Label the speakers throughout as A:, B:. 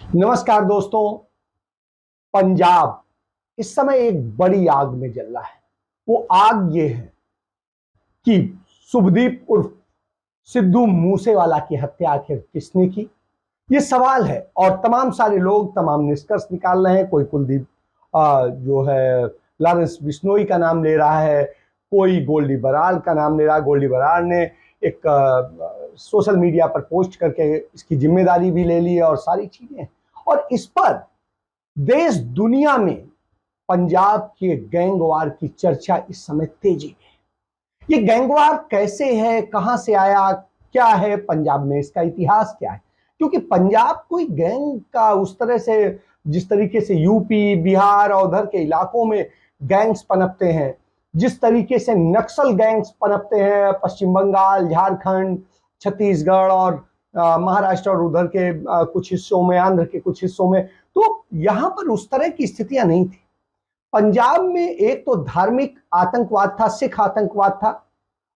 A: नमस्कार दोस्तों। पंजाब इस समय एक बड़ी आग में जल रहा है। वो आग ये है कि शुभदीप उर्फ सिद्धू मूसेवाला की हत्या आखिर किसने की, ये सवाल है। और तमाम सारे लोग तमाम निष्कर्ष निकाल रहे हैं। कोई कुलदीप जो है लॉरेंस बिश्नोई का नाम ले रहा है, कोई गोल्डी बराड़ का नाम ले रहा है। गोल्डी बराड़ ने एक सोशल मीडिया पर पोस्ट करके इसकी जिम्मेदारी भी ले ली है और सारी चीजें। और इस पर देश दुनिया में पंजाब के गैंगवार की चर्चा इस समय तेजी में है। ये गैंगवार कैसे है, कहां से आया, क्या है पंजाब में, इसका इतिहास क्या है? क्योंकि पंजाब कोई गैंग का उस तरह से, जिस तरीके से यूपी बिहार और उधर के इलाकों में गैंग्स पनपते हैं, जिस तरीके से नक्सल गैंग्स पनपते हैं पश्चिम बंगाल, झारखंड, छत्तीसगढ़ और महाराष्ट्र और उधर के कुछ हिस्सों में, आंध्र के कुछ हिस्सों में, तो यहां पर उस तरह की स्थितियां नहीं थी। पंजाब में एक तो धार्मिक आतंकवाद था, सिख आतंकवाद था।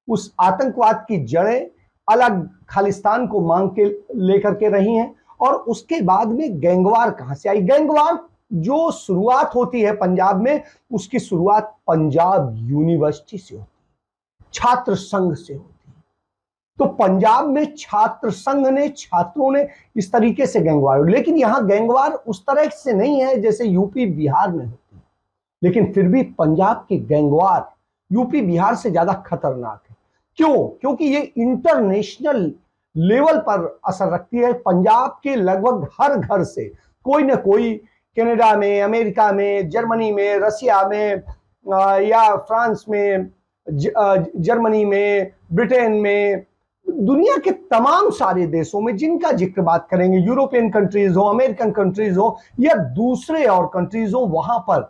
A: उस आतंकवाद की जड़ें अलग खालिस्तान को मांग के लेकर के रही हैं। और उसके बाद में गैंगवार कहां से आई? गैंगवार जो शुरुआत होती है पंजाब में, उसकी शुरुआत पंजाब यूनिवर्सिटी से होती है, छात्र संघ से होती है। तो पंजाब में छात्र संघ ने, छात्रों ने इस तरीके से गैंगवार, लेकिन यहां गैंगवार उस तरह से नहीं है जैसे यूपी बिहार में होती है। लेकिन फिर भी पंजाब के गैंगवार यूपी बिहार से ज्यादा खतरनाक है। क्यों? क्योंकि ये इंटरनेशनल लेवल पर असर रखती है। पंजाब के लगभग हर घर से कोई ना कोई कनाडा में, अमेरिका में, जर्मनी में, रसिया में या फ्रांस में, जर्मनी में, ब्रिटेन में, दुनिया के तमाम सारे देशों में, जिनका जिक्र बात करेंगे, यूरोपियन कंट्रीज हो, अमेरिकन कंट्रीज हो या दूसरे और कंट्रीज हो, वहां पर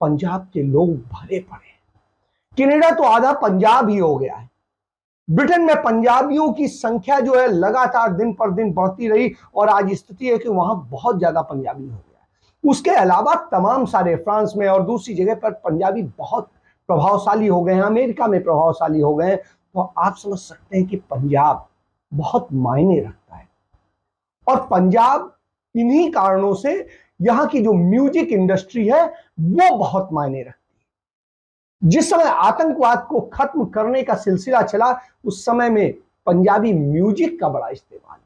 A: पंजाब के लोग भरे पड़े हैं। कनाडा तो आधा पंजाब ही हो गया है। ब्रिटेन में पंजाबियों की संख्या जो है लगातार दिन पर दिन बढ़ती रही और आज स्थिति है कि वहां बहुत ज्यादा पंजाबी हो गया है। उसके अलावा तमाम सारे फ्रांस में और दूसरी जगह पर पंजाबी बहुत प्रभावशाली हो गए हैं, अमेरिका में प्रभावशाली हो गए हैं। तो आप समझ सकते हैं कि पंजाब बहुत मायने रखता है। और पंजाब इन्हीं कारणों से यहां की जो म्यूजिक इंडस्ट्री है वो बहुत मायने रखती है। जिस समय आतंकवाद को खत्म करने का सिलसिला चला, उस समय में पंजाबी म्यूजिक का बड़ा इस्तेमाल।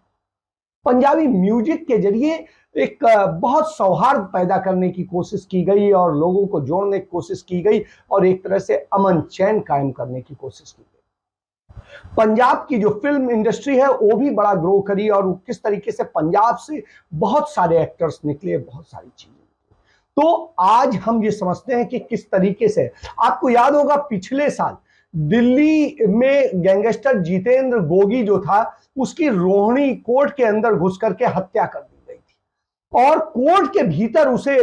A: पंजाबी म्यूजिक के जरिए एक बहुत सौहार्द पैदा करने की कोशिश की गई और लोगों को जोड़ने की कोशिश की गई और एक तरह से अमन चैन कायम करने की कोशिश की गई। पंजाब की जो फिल्म इंडस्ट्री है वो भी बड़ा ग्रो करी और किस तरीके से पंजाब से बहुत सारे एक्टर्स निकले, बहुत सारी चीजें। तो आज हम ये समझते हैं कि किस तरीके से, आपको याद होगा पिछले साल दिल्ली में गैंगस्टर जितेंद्र गोगी जो था, उसकी रोहिणी कोर्ट के अंदर घुस करके हत्या कर दी गई थी। और कोर्ट के भीतर उसे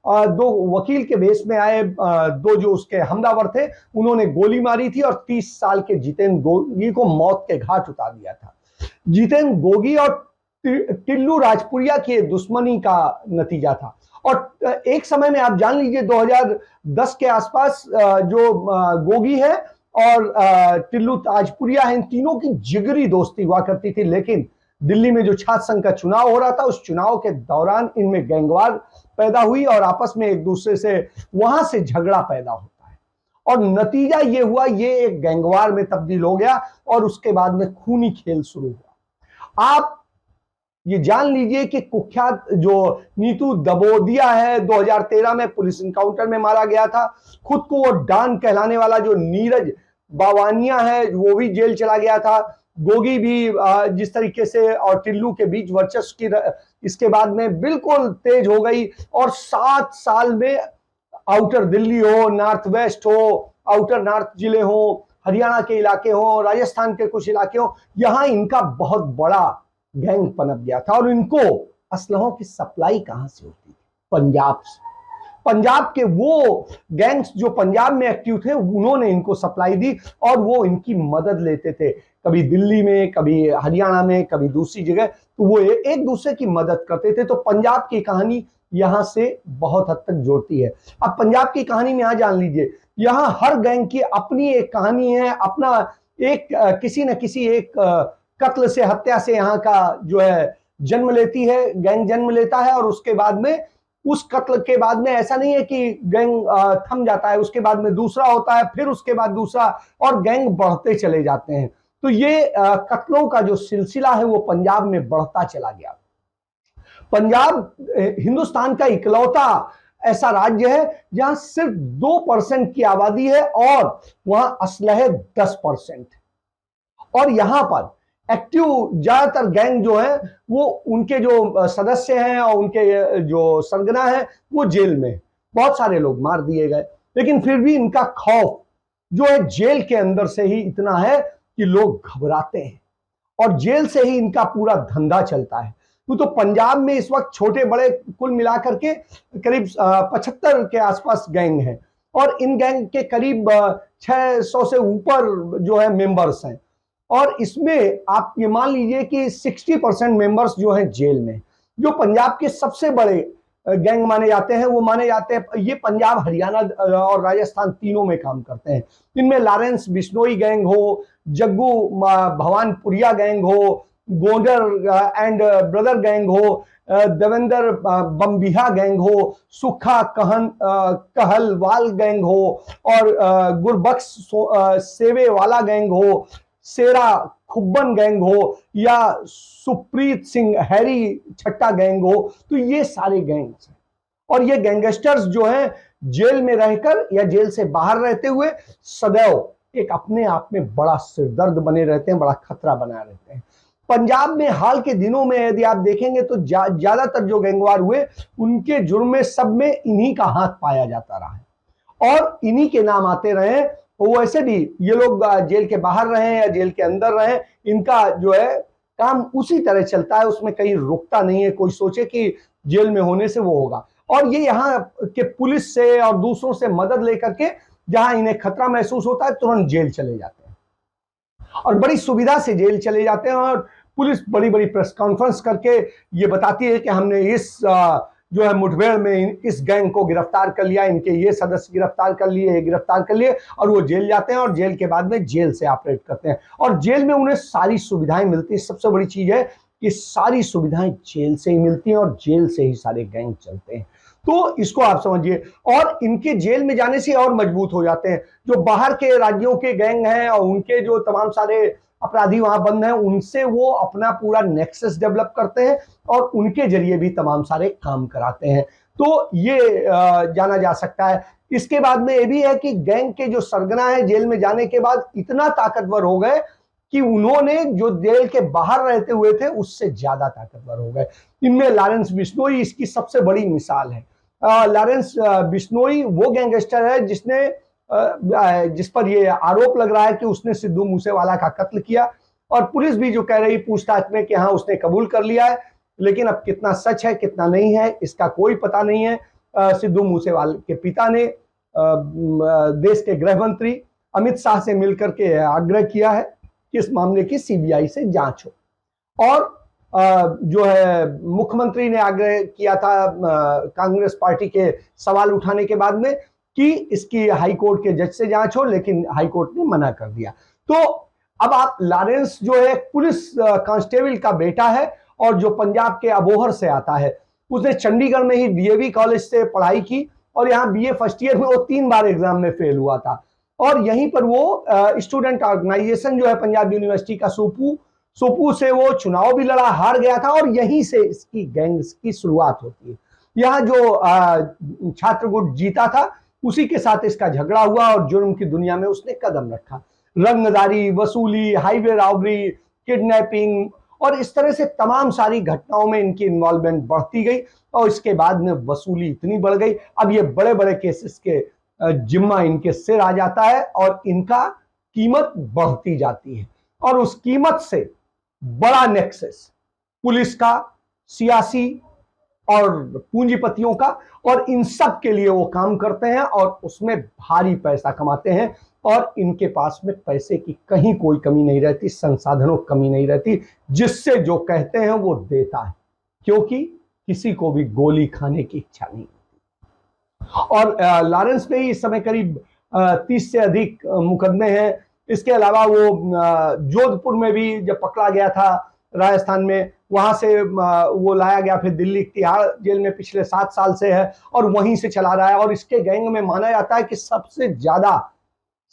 A: दो वकील के भेष में आए दो जो उसके हमलावर थे, उन्होंने गोली मारी थी और 30 साल के जितेंद्र गोगी को मौत के घाट उतार दिया था। जितेंद्र गोगी और टिल्लू राजपुरिया की दुश्मनी का नतीजा था। और एक समय में आप जान लीजिए 2010 के आसपास जो गोगी है और टिल्लू राजपुरिया है, इन तीनों की जिगरी दोस्ती हुआ करती थी। लेकिन दिल्ली में जो छात्र संघ का चुनाव हो रहा था, उस चुनाव के दौरान इनमें गैंगवार पैदा हुई और आपस में एक दूसरे से वहां से झगड़ा पैदा होता है और नतीजा ये हुआ, ये एक गैंगवार में तब्दील हो गया और उसके बाद में खूनी खेल शुरू हुआ। आप ये जान लीजिए कि कुख्यात जो नीतू दबोदिया है, 2013 में पुलिस इनकाउंटर में मारा गया था। खुद को वो डॉन कहलाने वाला जो नीरज बावानिया है, वो भी जेल चला गया था। गोगी भी जिस तरीके से और टिल्लू के बीच वर्चस्व की इसके बाद में बिल्कुल तेज हो गई और 7 साल में आउटर दिल्ली हो, नॉर्थ वेस्ट हो, आउटर नॉर्थ जिले हो, हरियाणा के इलाके हो, राजस्थान के कुछ इलाके हो, यहां इनका बहुत बड़ा गैंग पनप गया था। और इनको असलहों की सप्लाई कहां से होती थी? पंजाब से। पंजाब के वो गैंग्स जो पंजाब में एक्टिव थे, उन्होंने इनको सप्लाई दी और वो इनकी मदद लेते थे, कभी दिल्ली में, कभी हरियाणा में, कभी दूसरी जगह। तो वो एक दूसरे की मदद करते थे। तो पंजाब की कहानी यहां से बहुत हद तक जोड़ती है। अब पंजाब की कहानी में यहां जान लीजिए, यहां हर गैंग की अपनी एक कहानी है, अपना एक किसी न किसी एक कत्ल से, हत्या से यहाँ का जो है जन्म लेती है, गैंग जन्म लेता है, और उसके बाद में उस कत्ल के बाद में ऐसा नहीं है कि गैंग थम जाता है, उसके बाद में दूसरा होता है, फिर उसके बाद दूसरा, और गैंग बढ़ते चले जाते हैं। तो ये कत्लों का जो सिलसिला है वो पंजाब में बढ़ता चला गया। पंजाब हिंदुस्तान का इकलौता ऐसा राज्य है जहां सिर्फ 2% की आबादी है और वहां असलहे 10%, और यहां पर एक्टिव ज्यादातर गैंग जो है वो उनके जो सदस्य हैं और उनके जो सरगना है वो जेल में, बहुत सारे लोग मार दिए गए, लेकिन फिर भी इनका खौफ जो है जेल के अंदर से ही इतना है कि लोग घबराते हैं, और जेल से ही इनका पूरा धंधा चलता है। तो पंजाब में इस वक्त छोटे बड़े कुल मिलाकर के करीब 75 के आसपास गैंग हैं, और इन गैंग के करीब 600 से ऊपर जो है मेंबर्स हैं, और इसमें आप ये मान लीजिए कि 60% मेंबर्स जो हैं जेल में। जो पंजाब के सबसे बड़े गैंग माने जाते हैं वो माने जाते हैं, ये पंजाब, हरियाणा और राजस्थान तीनों में काम करते हैं। इनमें लॉरेंस बिश्नोई गैंग हो, जग्गू भवानपुरिया गैंग हो, गोंडर एंड ब्रदर गैंग हो, देवेंद्र बम्बिहा गैंग हो, सुखा कहलवाल गैंग हो, और गुरबख्श सेवे वाला गैंग हो, सेरा खुब्बन गैंग हो, या सुप्रीत सिंह हैरी छट्टा गैंग हो। तो ये सारे गैंग्स हैं, और ये गैंगस्टर्स जो हैं जेल में रहकर या जेल से बाहर रहते हुए सदैव एक अपने आप में बड़ा सिरदर्द बने रहते हैं, बड़ा खतरा बना रहते हैं। पंजाब में हाल के दिनों में यदि आप देखेंगे तो ज्यादातर जो गैंगवार हुए उनके जुर्म में सब में इन्हीं का हाथ पाया जाता रहा है, और इन्हीं के नाम आते रहे। वो ऐसे भी ये लोग जेल के बाहर रहे या जेल के अंदर रहे, इनका जो है काम उसी तरह चलता है, उसमें कहीं रुकता नहीं है। कोई सोचे कि जेल में होने से वो होगा, और ये यहाँ के पुलिस से और दूसरों से मदद लेकर के जहां इन्हें खतरा महसूस होता है तुरंत जेल चले जाते हैं, और बड़ी सुविधा से जेल चले जाते हैं। और पुलिस बड़ी बड़ी प्रेस कॉन्फ्रेंस करके ये बताती है कि हमने इस जो है मुठभेड़ में इस गैंग को गिरफ्तार कर लिया, इनके ये सदस्य गिरफ्तार कर लिए, और वो जेल जाते हैं, और जेल के बाद में जेल से ऑपरेट करते हैं, और जेल में उन्हें सारी सुविधाएं मिलती है। सबसे बड़ी चीज है कि सारी सुविधाएं जेल से ही मिलती हैं, और जेल से ही सारे गैंग चलते हैं। तो इसको आप समझिए, और इनके जेल में जाने से और मजबूत हो जाते हैं। जो बाहर के राज्यों के गैंग हैं और उनके जो तमाम सारे अपराधी वहां बंद हैं, उनसे वो अपना पूरा नेक्सस डेवलप करते हैं, और उनके जरिए भी तमाम सारे काम कराते हैं। तो ये जाना जा सकता है। इसके बाद में ये भी है कि गैंग के जो सरगना है जेल में जाने के बाद इतना ताकतवर हो गए कि उन्होंने जो जेल के बाहर रहते हुए थे उससे ज्यादा ताकतवर हो गए। इनमें लॉरेंस बिश्नोई इसकी सबसे बड़ी मिसाल है। लॉरेंस बिश्नोई वो गैंगस्टर है जिस पर ये आरोप लग रहा है कि उसने सिद्धू मूसेवाला का कत्ल किया, और पुलिस भी जो कह रही पूछताछ में कि हाँ उसने कबूल कर लिया है, लेकिन अब कितना सच है कितना नहीं है इसका कोई पता नहीं है। सिद्धू मूसेवाला के पिता ने देश के गृह मंत्री अमित शाह से मिलकर के आग्रह किया है कि इस मामले की सीबीआई से जांच हो, और जो है मुख्यमंत्री ने आग्रह किया था कांग्रेस पार्टी के सवाल उठाने के बाद में कि इसकी हाई कोर्ट के जज से जांच हो, लेकिन हाई कोर्ट ने मना कर दिया। तो अब आप लॉरेंस जो है पुलिस कांस्टेबल का बेटा है, और जो पंजाब के अबोहर से आता है। उसने चंडीगढ़ में ही डीएवी कॉलेज से पढ़ाई की, और यहाँ बीए फर्स्ट ईयर में वो 3 बार एग्जाम में फेल हुआ था, और यहीं पर वो स्टूडेंट ऑर्गेनाइजेशन जो है पंजाब यूनिवर्सिटी का सोपू से वो चुनाव भी लड़ा, हार गया था, और यहीं से इसकी गैंग्स की शुरुआत होती है। यहाँ जो छात्र गुट जीता था उसी के साथ इसका झगड़ा हुआ, और जुर्म की दुनिया में उसने कदम रखा। रंगदारी, वसूली, हाईवे रॉबरी, किडनैपिंग, और इस तरह से तमाम सारी घटनाओं में इनकी इन्वॉल्वमेंट बढ़ती गई, और इसके बाद में वसूली इतनी बढ़ गई, अब ये बड़े बड़े केसेस के जिम्मा इनके सिर आ जाता है, और इनका कीमत बढ़ती जाती है, और उस कीमत से बड़ा नेक्सस पुलिस का, सियासी और पूंजीपतियों का, और इन सब के लिए वो काम करते हैं, और उसमें भारी पैसा कमाते हैं, और इनके पास में पैसे की कहीं कोई कमी नहीं रहती, संसाधनों की कमी नहीं रहती, जिससे जो कहते हैं वो देता है, क्योंकि किसी को भी गोली खाने की इच्छा नहीं होती। और लॉरेंस पे ही इस समय करीब 30 से अधिक मुकदमे हैं। इसके अलावा वो जोधपुर में भी जब पकड़ा गया था राजस्थान में, वहां से वो लाया गया, फिर दिल्ली तिहाड़ जेल में पिछले 7 साल से है और वहीं से चला रहा है। और इसके गैंग में माना जाता है कि सबसे ज्यादा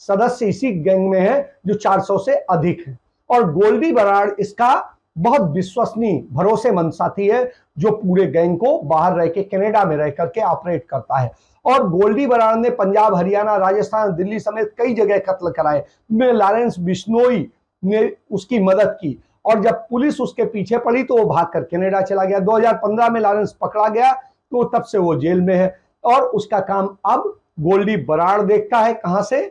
A: सदस्य इसी गैंग में है जो 400 से अधिक है। और गोल्डी बराड़ इसका बहुत विश्वसनीय भरोसेमंद साथी है जो पूरे गैंग को बाहर रह के कनाडा में रह करके ऑपरेट करता है। और गोल्डी बराड़ ने पंजाब, हरियाणा, राजस्थान, दिल्ली समेत कई जगह कत्ल कराए में लॉरेंस बिश्नोई ने उसकी मदद की। और जब पुलिस उसके पीछे पड़ी तो वो भागकर कनाडा चला गया। 2015 में लॉरेंस पकड़ा गया तो तब से वो जेल में है और उसका काम अब गोल्डी बराड़ देखता है। कहां से?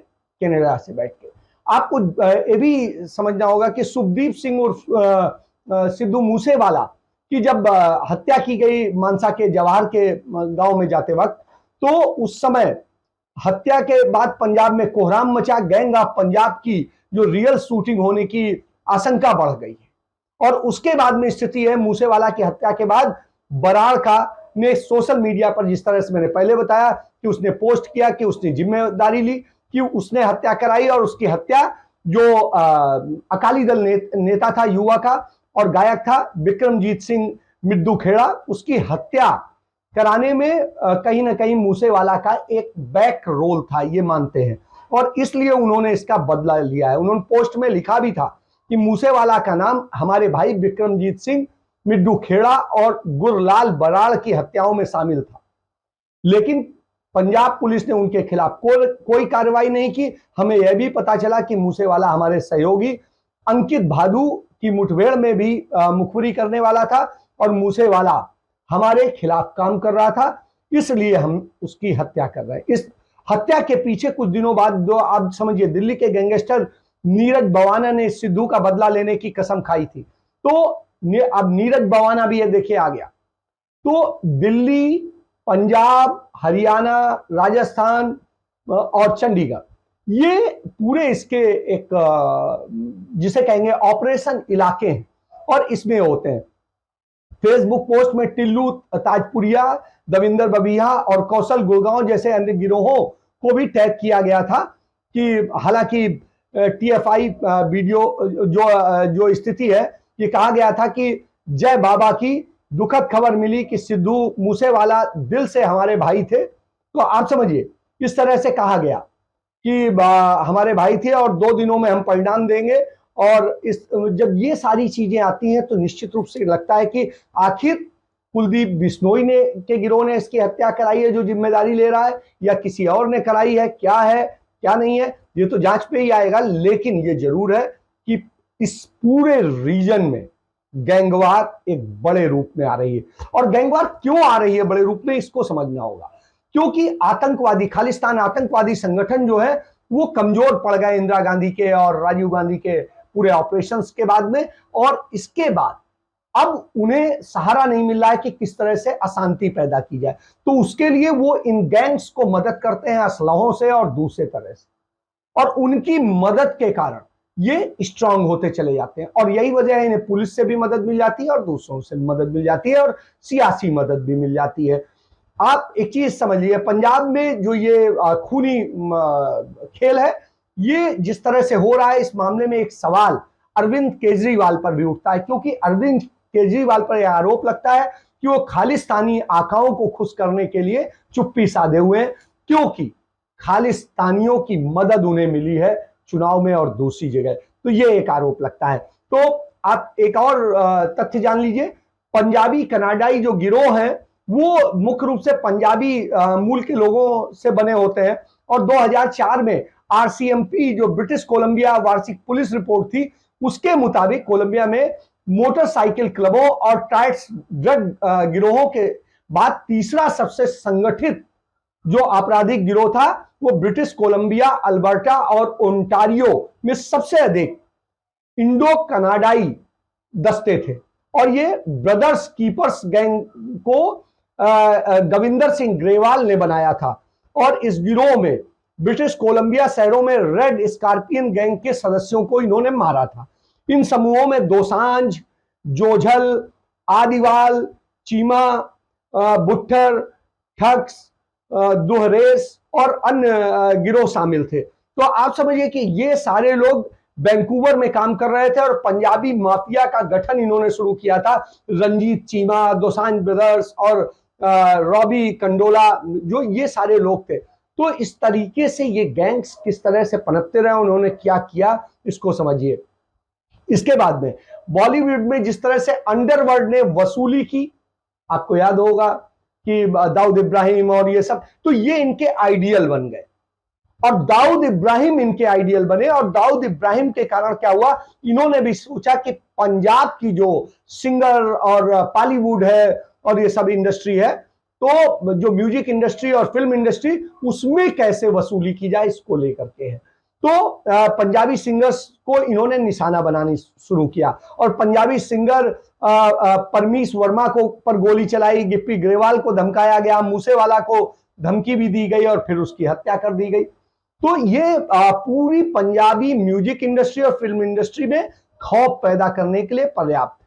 A: कनाडा से बैठ के। आपको ये भी समझना होगा कि सुखदीप सिंह उर्फ सिद्धू मूसेवाला की जब हत्या की गई मानसा के जवाहर के गांव में जाते वक्त, तो उस समय हत्या के बाद पंजाब में कोहराम मचा। गैंग ऑफ पंजाब की जो रियल शूटिंग होने की आशंका बढ़ गई है। और उसके बाद में स्थिति है मूसेवाला की हत्या के बाद बराड़ का ने सोशल मीडिया पर, जिस तरह से मैंने पहले बताया कि उसने पोस्ट किया कि उसने जिम्मेदारी ली कि उसने हत्या कराई और उसकी हत्या जो अकाली दल नेता था, युवा का और गायक था विक्रमजीत सिंह मिद्दू खेड़ा, उसकी हत्या कराने में कहीं ना कहीं मूसेवाला का एक बैक रोल था, ये मानते हैं। और इसलिए उन्होंने इसका बदला लिया है। उन्होंने पोस्ट में लिखा भी था कि मूसेवाला का नाम हमारे भाई विक्रमजीत सिंह मिद्दू खेड़ा और गुरलाल बराड़ की हत्याओं में शामिल था। लेकिन पंजाब पुलिस ने उनके खिलाफ कोई कार्रवाई नहीं की। हमें यह भी पता चला कि मूसेवाला हमारे सहयोगी अंकित भादु की मुठभेड़ में भी मुखबिरी करने वाला था और मूसेवाला हमारे खिलाफ काम कर रहा था, इसलिए हम उसकी हत्या कर रहे हैं। इस हत्या के पीछे कुछ दिनों बाद जो आप समझिए दिल्ली के गैंगस्टर नीरज बवाना ने सिद्धू का बदला लेने की कसम खाई थी। तो अब नीरज बवाना भी ये देखिए आ गया। तो दिल्ली, पंजाब, हरियाणा, राजस्थान और चंडीगढ़, ये पूरे इसके एक जिसे कहेंगे ऑपरेशन इलाके हैं और इसमें होते हैं। फेसबुक पोस्ट में टिल्लू ताजपुरिया, दविंदर बबिया और कौशल गुड़गांव जैसे अन्य गिरोहों को भी टैग किया गया था कि हालांकि टीएफआई वीडियो जो स्थिति है, ये कहा गया था कि जय बाबा की दुखद खबर मिली कि सिद्धू मूसेवाला दिल से हमारे भाई थे। तो आप समझिए इस तरह से कहा गया कि हमारे भाई थे और 2 दिनों में हम परिणाम देंगे। और जब ये सारी चीजें आती हैं तो निश्चित रूप से लगता है कि आखिर कुलदीप बिश्नोई के गिरोह ने इसकी हत्या कराई है जो जिम्मेदारी ले रहा है, या किसी और ने कराई है क्या नहीं है, ये तो जांच पे ही आएगा। लेकिन ये जरूर है कि इस पूरे रीजन में गैंगवार एक बड़े रूप में आ रही है। और गैंगवार क्यों आ रही है बड़े रूप में, इसको समझना होगा। क्योंकि आतंकवादी, खालिस्तान आतंकवादी संगठन जो है वो कमजोर पड़ गए इंदिरा गांधी के और राजीव गांधी के पूरे ऑपरेशंस के बाद में। और इसके बाद अब उन्हें सहारा नहीं मिल रहा है कि किस तरह से अशांति पैदा की जाए, तो उसके लिए वो इन गैंग्स को मदद करते हैं असलहों से और दूसरे तरह से। और उनकी मदद के कारण ये स्ट्रांग होते चले जाते हैं। और यही वजह है इन्हें पुलिस से भी मदद मिल जाती है और दूसरों से मदद मिल जाती है और सियासी मदद भी मिल जाती है। आप एक चीज समझिए, पंजाब में जो ये खूनी खेल है, ये जिस तरह से हो रहा है, इस मामले में एक सवाल अरविंद केजरीवाल पर भी उठता है। क्योंकि अरविंद केजरीवाल पर यह आरोप लगता है कि वो खालिस्तानी आकाओं को खुश करने के लिए चुप्पी साधे हुए हैं, क्योंकि खालिस्तानियों की मदद उन्हें मिली है चुनाव में और दूसरी जगह। तो ये एक आरोप लगता है। तो आप एक और तथ्य जान लीजिए, पंजाबी कनाडाई जो गिरोह हैं वो मुख्य रूप से पंजाबी मूल के लोगों से बने होते हैं। और 2004 में आरसीएमपी जो ब्रिटिश कोलंबिया वार्षिक पुलिस रिपोर्ट थी, उसके मुताबिक कोलंबिया में मोटरसाइकिल क्लबों और टाइट्स ड्रग गिरोहों के बाद तीसरा सबसे संगठित जो आपराधिक गिरोह था वो ब्रिटिश कोलंबिया, अल्बर्टा और ओंटारियो में सबसे अधिक इंडो कनाडाई दस्ते थे। और ये ब्रदर्स कीपर्स गैंग को गविंदर सिंह ग्रेवाल ने बनाया था। और इस गिरोह में ब्रिटिश कोलंबिया शहरों में रेड स्कॉर्पियन गैंग के सदस्यों को इन्होंने मारा था। इन समूहों में दोसांझ, जोझल, आदिवाल, चीमा, बुट्टर, ठग्स, दुहरेस और अन्य गिरोह शामिल थे। तो आप समझिए कि ये सारे लोग वैंकूवर में काम कर रहे थे और पंजाबी माफिया का गठन इन्होंने शुरू किया था। रंजीत चीमा, दोसांझ ब्रदर्स और रॉबी कंडोला, जो ये सारे लोग थे। तो इस तरीके से ये गैंग्स किस तरह से पनपते रहे, उन्होंने क्या किया, इसको समझिए। इसके बाद में बॉलीवुड में जिस तरह से अंडरवर्ल्ड ने वसूली की, आपको याद होगा कि दाऊद इब्राहिम और ये सब, तो ये इनके आइडियल बन गए और दाऊद इब्राहिम इनके आइडियल बने। और दाऊद इब्राहिम के कारण क्या हुआ, इन्होंने भी सोचा कि पंजाब की जो सिंगर और बॉलीवुड है और ये सब इंडस्ट्री है, तो जो म्यूजिक इंडस्ट्री और फिल्म इंडस्ट्री, उसमें कैसे वसूली की जाए, इसको लेकर के है। तो पंजाबी सिंगर्स को इन्होंने निशाना बनानी शुरू किया और पंजाबी सिंगर परमीश वर्मा को पर गोली चलाई, गिप्पी ग्रेवाल को धमकाया गया, मूसेवाला को धमकी भी दी गई और फिर उसकी हत्या कर दी गई। तो ये पूरी पंजाबी म्यूजिक इंडस्ट्री और फिल्म इंडस्ट्री में खौफ पैदा करने के लिए पर्याप्त।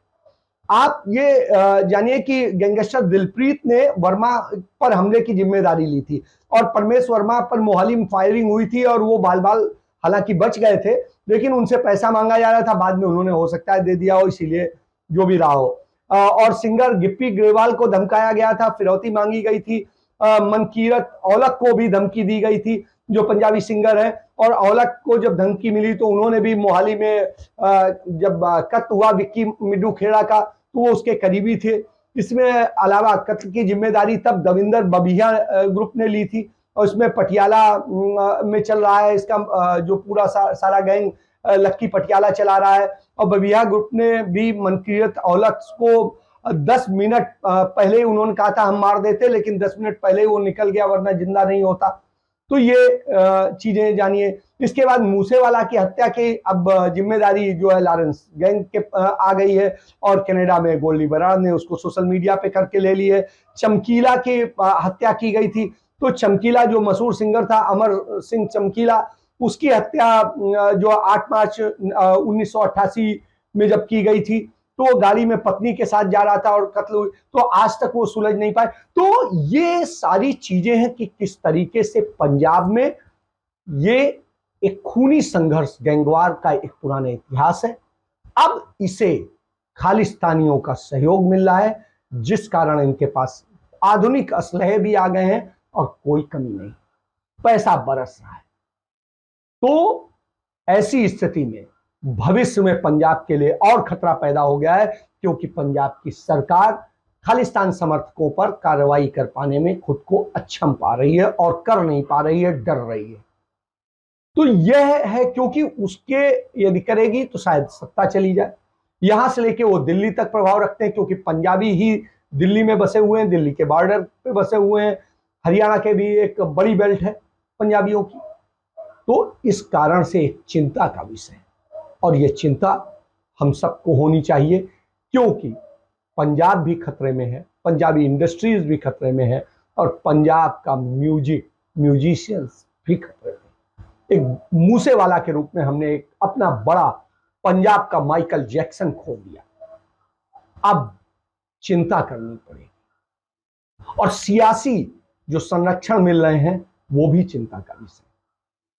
A: आप ये जानिए कि गैंगस्टर दिलप्रीत ने वर्मा पर हमले की जिम्मेदारी ली थी और परमेश वर्मा पर मोहाली में फायरिंग हुई थी और वो बाल बाल हालांकि बच गए थे, लेकिन उनसे पैसा मांगा जा रहा था, बाद में उन्होंने हो सकता है दे दिया हो, इसीलिए जो भी रहा हो। और सिंगर गिप्पी ग्रेवाल को धमकाया गया था, फिरौती मांगी गई थी। मनकीरत औलख को भी धमकी दी गई थी, जो पंजाबी सिंगर है। और औलख को जब धमकी मिली तो उन्होंने भी मोहाली में जब कत्ल हुआ विक्की मिड्डू खेड़ा का, तो वो उसके करीबी थे। इसमें अलावा कत्ल की जिम्मेदारी तब दविंदर बबिया ग्रुप ने ली थी और इसमें पटियाला में चल रहा है इसका जो पूरा सारा गैंग लक्की पटियाला चला रहा है। और बबिया ग्रुप ने भी मनकीरत औलख को 10 मिनट पहले उन्होंने कहा था हम मार देते, लेकिन 10 मिनट पहले वो निकल गया, वरना जिंदा नहीं होता। तो ये चीजें जानिए। इसके बाद मूसेवाला की हत्या की अब जिम्मेदारी जो है लॉरेंस गैंग के आ गई है और कनाडा में गोल्डी बराड़ ने उसको सोशल मीडिया पे करके ले ली है। चमकीला की हत्या की गई थी, तो चमकीला जो मशहूर सिंगर था अमर सिंह चमकीला, उसकी हत्या जो 8 मार्च 1988 में जब की गई थी, तो गाड़ी में पत्नी के साथ जा रहा था और कत्ल हुई, तो आज तक वो सुलझ नहीं पाए। तो ये सारी चीजें हैं कि किस तरीके से पंजाब में ये एक खूनी संघर्ष, गैंगवार का एक पुराना इतिहास है। अब इसे खालिस्तानियों का सहयोग मिल रहा है, जिस कारण इनके पास आधुनिक असलहे भी आ गए हैं और कोई कमी नहीं, पैसा बरस रहा है। तो ऐसी स्थिति में भविष्य में पंजाब के लिए और खतरा पैदा हो गया है, क्योंकि पंजाब की सरकार खालिस्तान समर्थकों पर कार्रवाई कर पाने में खुद को अक्षम पा रही है और कर नहीं पा रही है, डर रही है। तो यह है क्योंकि उसके यदि करेगी तो शायद सत्ता चली जाए। यहां से लेके वो दिल्ली तक प्रभाव रखते हैं, क्योंकि पंजाबी ही दिल्ली में बसे हुए हैं, दिल्ली के बॉर्डर पे बसे हुए हैं, हरियाणा के भी एक बड़ी बेल्ट है पंजाबियों की। तो इस कारण से एक चिंता का विषय है और ये चिंता हम सबको होनी चाहिए, क्योंकि पंजाब भी खतरे में है, पंजाबी इंडस्ट्रीज भी खतरे में है और पंजाब का म्यूजिशियंस भी खतरे में। एक मूसेवाला के रूप में हमने एक अपना बड़ा पंजाब का माइकल जैक्सन खो दिया, अब चिंता करनी पड़ेगी। और सियासी जो संरक्षण मिल रहे हैं वो भी चिंता का विषय।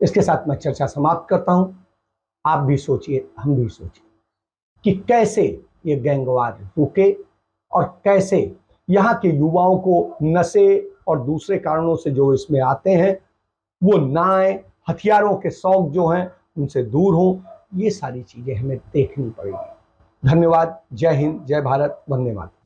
A: इसके साथ मैं चर्चा समाप्त करता हूं। आप भी सोचिए, हम भी सोचिए कि कैसे ये गैंगवार रुके और कैसे यहाँ के युवाओं को नशे और दूसरे कारणों से जो इसमें आते हैं वो ना आए, हथियारों के शौक जो हैं उनसे दूर हों। ये सारी चीजें हमें देखनी पड़ेगी। धन्यवाद। जय हिंद, जय भारत, वंदे मातरम।